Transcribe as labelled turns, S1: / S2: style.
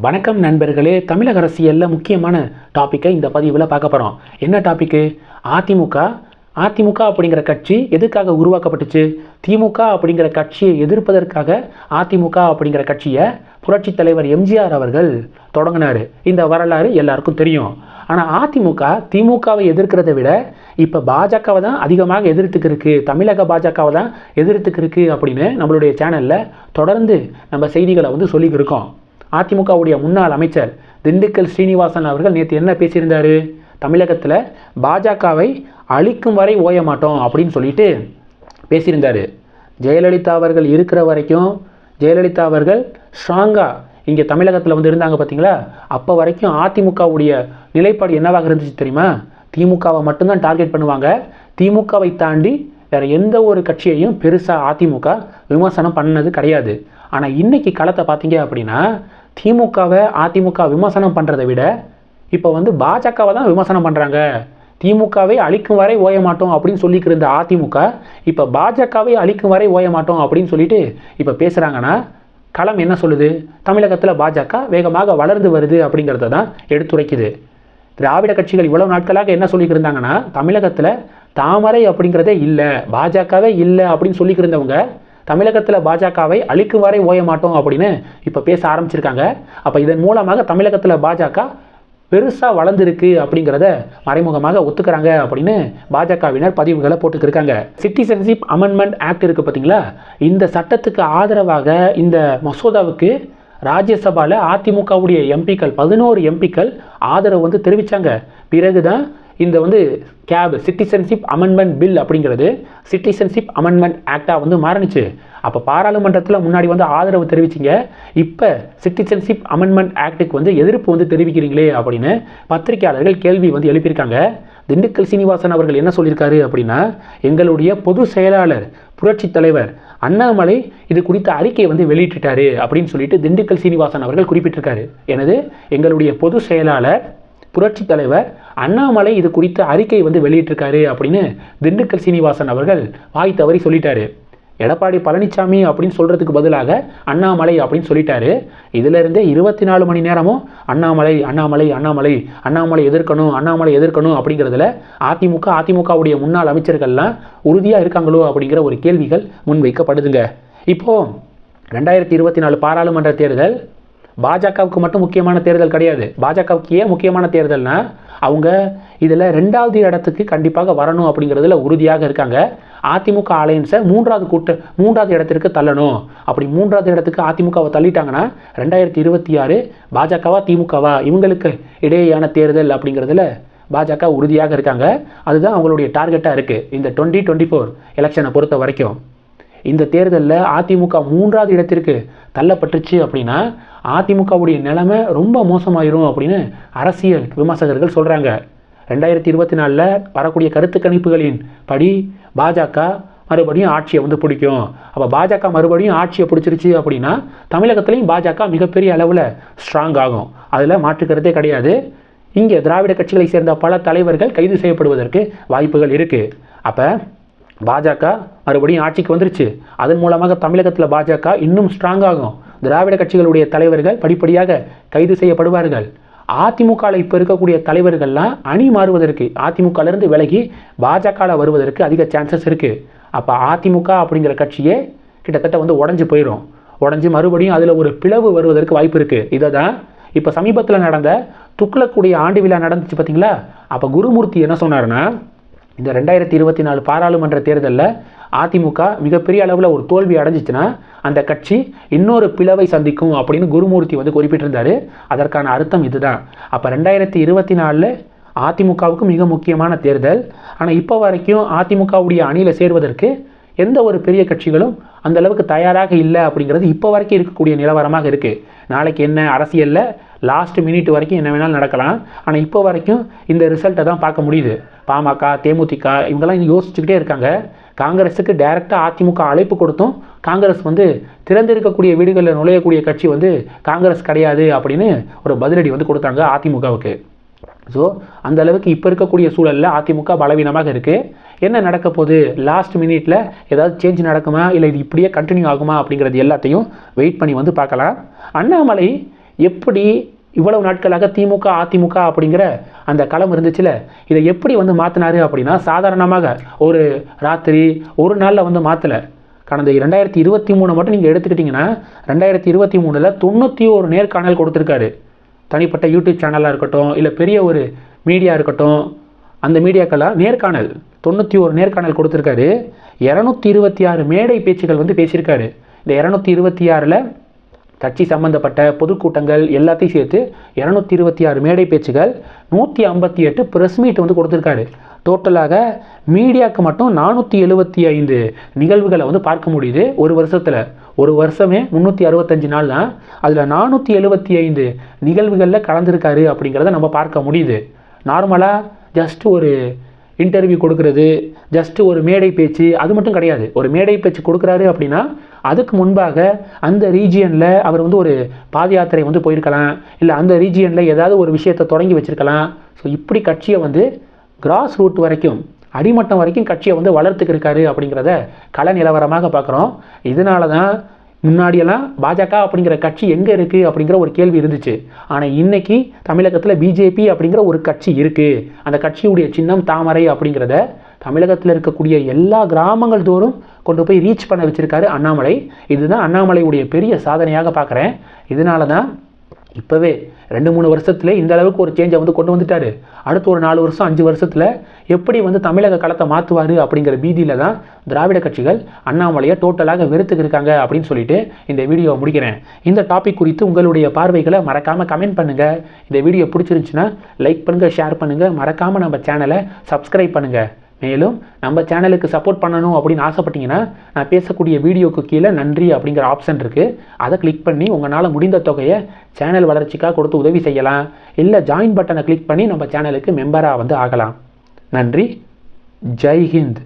S1: வணக்கம் நண்பர்களே. தமிழக அரசியலில் முக்கியமான டாப்பிக்கை இந்த பதிவில் பார்க்க போகிறோம். என்ன டாப்பிக்கு? அதிமுக அப்படிங்கிற கட்சி எதுக்காக உருவாக்கப்பட்டுச்சு? திமுக அப்படிங்கிற கட்சியை எதிர்ப்பதற்காக அதிமுக அப்படிங்கிற கட்சியை புரட்சி தலைவர் எம்ஜிஆர் அவர்கள் தொடங்கினார். இந்த வரலாறு எல்லாருக்கும் தெரியும். ஆனால் அதிமுக திமுகவை எதிர்க்கிறத விட இப்போ பாஜகவை தான் அதிகமாக எதிர்த்துக்கு தமிழக பாஜகவை தான் எதிர்த்துக்கு அப்படின்னு நம்மளுடைய சேனலில் தொடர்ந்து நம்ம செய்திகளை சொல்லிக்கிருக்கோம். அதிமுகவுடைய முன்னாள் அமைச்சர் திண்டுக்கல் ஸ்ரீனிவாசன் அவர்கள் நேற்று என்ன பேசியிருந்தார்? தமிழகத்தில் பாஜகவை அழிக்கும் வரை ஓய மாட்டோம் அப்படின்னு சொல்லிட்டு பேசியிருந்தார். ஜெயலலிதா அவர்கள் இருக்கிற வரைக்கும் ஜெயலலிதா அவர்கள் ஸ்ட்ராங்காக இங்கே தமிழகத்தில் இருந்தாங்க பார்த்தீங்களா? அப்போ வரைக்கும் அதிமுகவுடைய நிலைப்பாடு என்னவாக இருந்துச்சு தெரியுமா? திமுகவை மட்டும்தான் டார்கெட் பண்ணுவாங்க. திமுகவை தாண்டி வேறு எந்த ஒரு கட்சியையும் பெருசாக அதிமுக விமர்சனம் பண்ணது கிடையாது. ஆனால் இன்றைக்கி களத்தை பார்த்தீங்க அப்படின்னா திமுகவை அதிமுக விமர்சனம் பண்ணுறதை விட இப்போ பாஜகவை தான் விமர்சனம் பண்ணுறாங்க. திமுகவை அழிக்கும் வரை ஓய மாட்டோம் அப்படின்னு சொல்லிக்கிட்டு இருந்த அதிமுக இப்போ பாஜகவை அழிக்கும் வரை ஓய மாட்டோம் அப்படின்னு சொல்லிட்டு இப்போ பேசுகிறாங்கன்னா களம் என்ன சொல்லுது? தமிழகத்தில் பாஜக வேகமாக வளர்ந்து வருது அப்படிங்கிறத தான் எடுத்துரைக்குது. திராவிட கட்சிகள் இவ்வளவு நாட்களாக என்ன சொல்லிக்கிட்டு இருந்தாங்கன்னா தமிழகத்தில் தாமரை அப்படிங்கிறதே இல்லை, பாஜகவே இல்லை அப்படின்னு சொல்லிக்கிட்டு இருந்தவங்க தமிழகத்தில் பாஜகவை அழிக்கும் வரை ஓய மாட்டோம் அப்படின்னு இப்போ பேச ஆரம்பிச்சிருக்காங்க. அப்போ இதன் மூலமாக தமிழகத்தில் பாஜக பெருசாக வளர்ந்துருக்கு அப்படிங்கிறத மறைமுகமாக ஒத்துக்கிறாங்க அப்படின்னு பாஜகவினர் பதிவுகளை போட்டுக்கிருக்காங்க. சிட்டிசன்ஷிப் அமெண்ட்மெண்ட் ஆக்ட் இருக்குது பார்த்தீங்களா? இந்த சட்டத்துக்கு ஆதரவாக இந்த மசோதாவுக்கு ராஜ்யசபாவில் அதிமுகவுடைய எம்பிக்கள் 11 எம்பிக்கள் ஆதரவு தெரிவித்தாங்க. பிறகுதான் இந்த சிட்டிசன்ஷிப் அமெண்ட்மெண்ட் பில் அப்படிங்கிறது சிட்டிசன்ஷிப் அமெண்ட்மெண்ட் ஆக்டாக மாறினுச்சு. அப்போ பாராளுமன்றத்தில் முன்னாடி ஆதரவு தெரிவிச்சிங்க, இப்போ சிட்டிசன்ஷிப் அமெண்ட்மெண்ட் ஆக்டுக்கு எதிர்ப்பு தெரிவிக்கிறீங்களே அப்படின்னு பத்திரிகையாளர்கள் கேள்வி எழுப்பியிருக்காங்க. திண்டுக்கல் சீனிவாசன் அவர்கள் என்ன சொல்லியிருக்காரு அப்படின்னா, எங்களுடைய பொது செயலாளர் புரட்சி தலைவர் அண்ணாமலை இது குறித்த அறிக்கையை வெளியிட்டுட்டாரு அப்படின்னு சொல்லிட்டு திண்டுக்கல் சீனிவாசன் அவர்கள் குறிப்பிட்டிருக்காரு. எனது எங்களுடைய பொது செயலாளர் புரட்சி தலைவர் அண்ணாமலை இது குறித்த அறிக்கை வெளியிட்டிருக்காரு அப்படின்னு திண்டுக்கல் சீனிவாசன் அவர்கள் வாய் தவறி சொல்லிட்டாரு. எடப்பாடி பழனிசாமி அப்படின்னு சொல்கிறதுக்கு பதிலாக அண்ணாமலை அப்படின்னு சொல்லிட்டாரு. இதிலிருந்தே 24 மணி நேரமும் அண்ணாமலை அண்ணாமலை அண்ணாமலை அண்ணாமலை எதிர்க்கணும் அண்ணாமலை எதிர்க்கணும் அப்படிங்கிறதுல அதிமுகவுடைய முன்னாள் அமைச்சர்கள்லாம் உறுதியாக இருக்காங்களோ அப்படிங்கிற ஒரு கேள்விகள் முன்வைக்கப்படுதுங்க. இப்போது 2024 பாராளுமன்ற தேர்தல் பாஜகவுக்கு மட்டும் முக்கியமான தேர்தல் கிடையாது. பாஜகவுக்கு ஏன் முக்கியமான தேர்தல்னா அவங்க இதில் 2வது இடத்துக்கு கண்டிப்பாக வரணும் அப்படிங்கிறதுல உறுதியாக இருக்காங்க. அதிமுக அலையன்ஸை 3வது இடத்திற்கு தள்ளணும். அப்படி 3வது இடத்துக்கு அதிமுகவை தள்ளிட்டாங்கன்னா 2026 பாஜகவா திமுகவா இவங்களுக்கு இடையேயான தேர்தல் அப்படிங்கிறதுல பாஜக உறுதியாக இருக்காங்க. அதுதான் அவங்களுடைய டார்கெட்டாக இருக்குது இந்த 2024 எலெக்ஷனை பொறுத்த வரைக்கும். இந்த தேர்தலில் அதிமுக 3வது இடத்திற்கு தள்ளப்பட்டுச்சு அப்படின்னா அதிமுகவுடைய நிலைமை ரொம்ப மோசமாயிரும் அப்படின்னு அரசியல் விமர்சகர்கள் சொல்கிறாங்க. 2024 வரக்கூடிய கருத்து கணிப்புகளின் படி பாஜக மறுபடியும் ஆட்சியை பிடிக்கும். அப்போ பாஜக மறுபடியும் ஆட்சியை பிடிச்சிருச்சு அப்படின்னா தமிழகத்திலையும் பாஜக மிகப்பெரிய அளவில் ஸ்ட்ராங் ஆகும். அதில் மாற்றுக்கிறதே கிடையாது. இங்கே திராவிட கட்சிகளை சேர்ந்த பல தலைவர்கள் கைது செய்யப்படுவதற்கு வாய்ப்புகள் இருக்குது. அப்போ பாஜக மறுபடியும் ஆட்சிக்கு வந்துருச்சு. அதன் மூலமாக தமிழகத்தில் பாஜக இன்னும் ஸ்ட்ராங் ஆகும். திராவிட கட்சிகளுடைய தலைவர்கள் படிப்படியாக கைது செய்யப்படுவார்கள். அதிமுகவில் இப்போ இருக்கக்கூடிய தலைவர்கள்லாம் அணி மாறுவதற்கு அதிமுகலேருந்து விலகி பாஜகவில் வருவதற்கு அதிக சான்சஸ் இருக்குது. அப்போ அதிமுக அப்படிங்கிற கட்சியே கிட்டத்தட்ட உடஞ்சி போயிடும். உடஞ்சி மறுபடியும் அதில் ஒரு பிளவு வருவதற்கு வாய்ப்பு இருக்குது. இதை தான் இப்போ சமீபத்தில் நடந்த துக்ளக்குடைய ஆண்டு விழா நடந்துச்சு பார்த்தீங்களா? அப்போ குருமூர்த்தி என்ன சொன்னார்னா, இந்த 2024 பாராளுமன்ற தேர்தலில் அதிமுக மிகப்பெரிய அளவில் ஒரு தோல்வி அடைஞ்சிச்சுன்னா அந்த கட்சி இன்னொரு பிளவை சந்திக்கும் அப்படின்னு குருமூர்த்தி குறிப்பிட்டிருந்தார். அதற்கான அர்த்தம் இதுதான். அப்போ 2024 அதிமுகவுக்கு மிக முக்கியமான தேர்தல். ஆனால் இப்போ வரைக்கும் அதிமுகவுடைய அணியில் சேர்வதற்கு எந்த ஒரு பெரிய கட்சிகளும் அந்த அளவுக்கு தயாராக இல்லை அப்படிங்கிறது இப்போ வரைக்கும் இருக்கக்கூடிய நிலவரமாக இருக்குது. நாளைக்கு என்ன அரசியலில் லாஸ்ட் மினிட் வரைக்கும் என்ன வேணாலும் நடக்கலாம். ஆனால் இப்போ வரைக்கும் இந்த ரிசல்ட்டை தான் பார்க்க முடியுது. பாமக, தேமுதிக இவங்கெல்லாம் யோசிச்சுக்கிட்டே இருக்காங்க. காங்கிரஸுக்கு டைரெக்டாக அதிமுக அழைப்பு கொடுத்தும் காங்கிரஸ் திறந்திருக்கக்கூடிய வீடுகளில் நுழையக்கூடிய கட்சி காங்கிரஸ் கிடையாது அப்படின்னு ஒரு பதிலடி கொடுத்தாங்க அதிமுகவுக்கு. ஸோ அந்த அளவுக்கு இப்போ இருக்கக்கூடிய சூழலில் அதிமுக பலவீனமாக இருக்குது. என்ன நடக்க போகுது, லாஸ்ட் மினிட்ல ஏதாவது சேஞ்ச் நடக்குமா, இல்லை இது இப்படியே கண்டினியூ ஆகுமா அப்படிங்கிறது எல்லாத்தையும் வெயிட் பண்ணி பார்க்கலாம். அண்ணாமலை எப்படி இவ்வளவு நாட்களாக திமுக அதிமுக அப்படிங்கிற அந்த களம் இருந்துச்சுல, இதை எப்படி வந்து மாற்றினாரு அப்படின்னா, சாதாரணமாக ஒரு ராத்திரி ஒரு நாளில் வந்து மாற்றலை. கடந்த 2023 மட்டும் நீங்கள் எடுத்துக்கிட்டிங்கன்னா 2023 91 நேர்காணல் கொடுத்துருக்காரு. தனிப்பட்ட யூடியூப் சேனலாக இருக்கட்டும், இல்லை பெரிய ஒரு மீடியா இருக்கட்டும், அந்த மீடியாக்கெல்லாம் நேர்காணல் 91 நேர்காணல் கொடுத்துருக்காரு. 226 மேடை பேச்சுகள் வந்து பேசியிருக்காரு. இந்த 226ல் கட்சி சம்பந்தப்பட்ட பொதுக்கூட்டங்கள் எல்லாத்தையும் சேர்த்து 226 மேடை பேச்சுகள், 158 ப்ரெஸ் மீட் வந்து கொடுத்துருக்காரு. டோட்டலாக மீடியாவுக்கு மட்டும் 475 நிகழ்வுகளை வந்து பார்க்க முடியுது ஒரு வருஷத்தில். ஒரு வருஷமே 365 நாள் தான். அதில் 475 நிகழ்வுகளில் கலந்துருக்காரு அப்படிங்கிறத நம்ம பார்க்க முடியுது. நார்மலாக ஜஸ்ட் ஒரு இன்டர்வியூ கொடுக்கறது, ஜஸ்ட்டு ஒரு மேடை பேச்சு, அது மட்டும் கிடையாது. ஒரு மேடை பேச்சு கொடுக்குறாரு அப்படின்னா அதுக்கு முன்பாக அந்த ரீஜியனில் அவர் வந்து ஒரு பாத யாத்திரை வந்து போயிருக்கலாம், இல்லை அந்த ரீஜியனில் ஏதாவது ஒரு விஷயத்தை தொடங்கி வச்சுருக்கலாம். ஸோ இப்படி கட்சியை வந்து கிராஸ் ரூட் வரைக்கும், அடிமட்டம் வரைக்கும் கட்சியை வந்து வளர்த்துக்கிருக்காரு அப்படிங்கிறத கள நிலவரமாக பார்க்குறோம். இதனால தான் முன்னாடியெல்லாம் பாஜக அப்படிங்கிற கட்சி எங்கே இருக்குது அப்படிங்கிற ஒரு கேள்வி இருந்துச்சு. ஆனால் இன்றைக்கி தமிழகத்தில் பிஜேபி அப்படிங்கிற ஒரு கட்சி இருக்குது. அந்த கட்சியுடைய சின்னம் தாமரை அப்படிங்கிறத தமிழகத்தில் இருக்கக்கூடிய எல்லா கிராமங்கள் தோறும் கொண்டு போய் ரீச் பண்ண வச்சுருக்காரு அண்ணாமலை. இதுதான் அண்ணாமலையுடைய பெரிய சாதனையாக பார்க்குறேன். இதனால தான் இப்போவே 2-3 வருஷத்துல இந்த அளவுக்கு ஒரு சேஞ்சை வந்து கொண்டு வந்துட்டார். அடுத்து ஒரு 4 வருஷம் 5 வருஷத்தில் எப்படி வந்து தமிழக களத்தை மாற்றுவார் அப்படிங்கிற பீதியில் தான் திராவிட கட்சிகள் அண்ணாமலையை டோட்டலாக வெறுத்துக்கிருக்காங்க அப்படின்னு சொல்லிட்டு இந்த வீடியோவை முடிக்கிறேன். இந்த டாபிக் குறித்து உங்களுடைய பார்வைகளை மறக்காமல் கமெண்ட் பண்ணுங்கள். இந்த வீடியோ பிடிச்சிருந்துச்சுன்னா லைக் பண்ணுங்கள், ஷேர் பண்ணுங்கள், மறக்காமல் நம்ம சேனலை சப்ஸ்கிரைப் பண்ணுங்கள். மேலும் நம்ம சேனலுக்கு சப்போர்ட் பண்ணணும் அப்படின்னு ஆசைப்பட்டீங்கன்னா நான் பேசக்கூடிய வீடியோக்கு கீழே நன்றி அப்படிங்கிற ஆப்ஷன் இருக்குது. அதை கிளிக் பண்ணி உங்களால் முடிந்த தொகையை சேனல் வளர்ச்சிக்காக கொடுத்து உதவி செய்யலாம். இல்லை ஜாயின் பட்டனை கிளிக் பண்ணி நம்ம சேனலுக்கு மெம்பராக வந்து ஆகலாம். நன்றி. ஜெய் ஹிந்த்.